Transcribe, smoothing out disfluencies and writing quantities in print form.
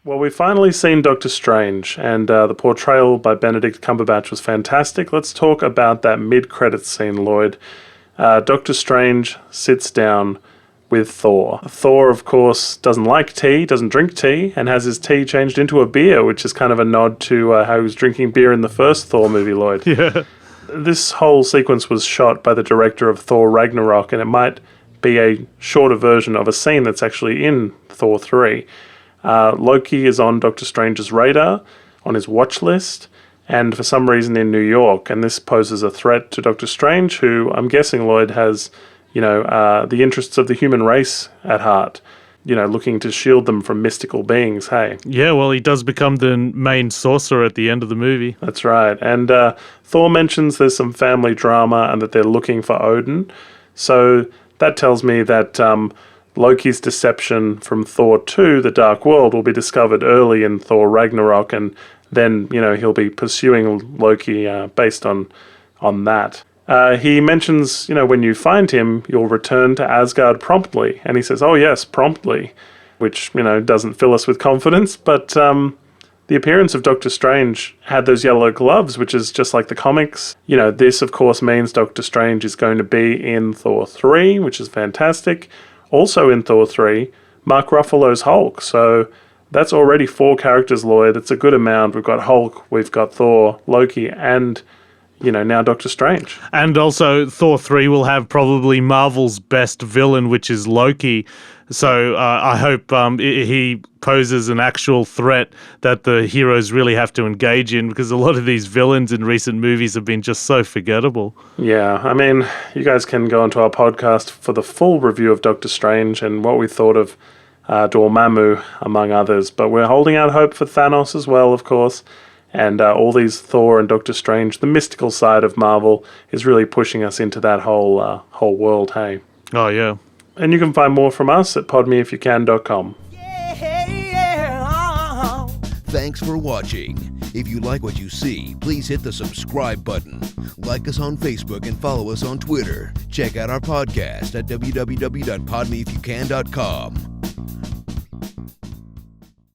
Well, we've finally seen Doctor Strange, and the portrayal by Benedict Cumberbatch was fantastic. Let's talk about that mid-credits scene, Lloyd. Doctor Strange sits down with Thor. Thor, of course, doesn't like tea, doesn't drink tea, and has his tea changed into a beer, which is kind of a nod to how he was drinking beer in the first Thor movie, Lloyd. Yeah. This whole sequence was shot by the director of Thor Ragnarok, and it might be a shorter version of a scene that's actually in Thor 3. Loki is on Doctor Strange's radar, on his watch list, and for some reason in New York. And this poses a threat to Doctor Strange, who I'm guessing, Lloyd, has, the interests of the human race at heart, looking to shield them from mystical beings, hey? Yeah, well, he does become the main sorcerer at the end of the movie. That's right. And Thor mentions there's some family drama and that they're looking for Odin. So that tells me that Loki's deception from Thor 2, The Dark World, will be discovered early in Thor Ragnarok, and then, he'll be pursuing Loki based on that. He mentions, when you find him, you'll return to Asgard promptly. And he says, oh yes, promptly, which, doesn't fill us with confidence. But the appearance of Doctor Strange had those yellow gloves, which is just like the comics. This, of course, means Doctor Strange is going to be in Thor 3, which is fantastic. Also in Thor 3, Mark Ruffalo's Hulk. So that's already 4 characters, Lloyd. It's a good amount. We've got Hulk, we've got Thor, Loki, and, now Doctor Strange. And also Thor 3 will have probably Marvel's best villain, which is Loki. So I hope he poses an actual threat that the heroes really have to engage in, because a lot of these villains in recent movies have been just so forgettable. Yeah, I mean, you guys can go onto our podcast for the full review of Doctor Strange and what we thought of Dormammu, among others. But we're holding out hope for Thanos as well, of course. And all these Thor and Doctor Strange, the mystical side of Marvel, is really pushing us into that whole world, hey? Oh, yeah. And you can find more from us at podmeifyoucan.com. Thanks for watching. If you like what you see, please hit the subscribe button. Like us on Facebook and follow us on Twitter. Check out our podcast at www.podmeifyoucan.com.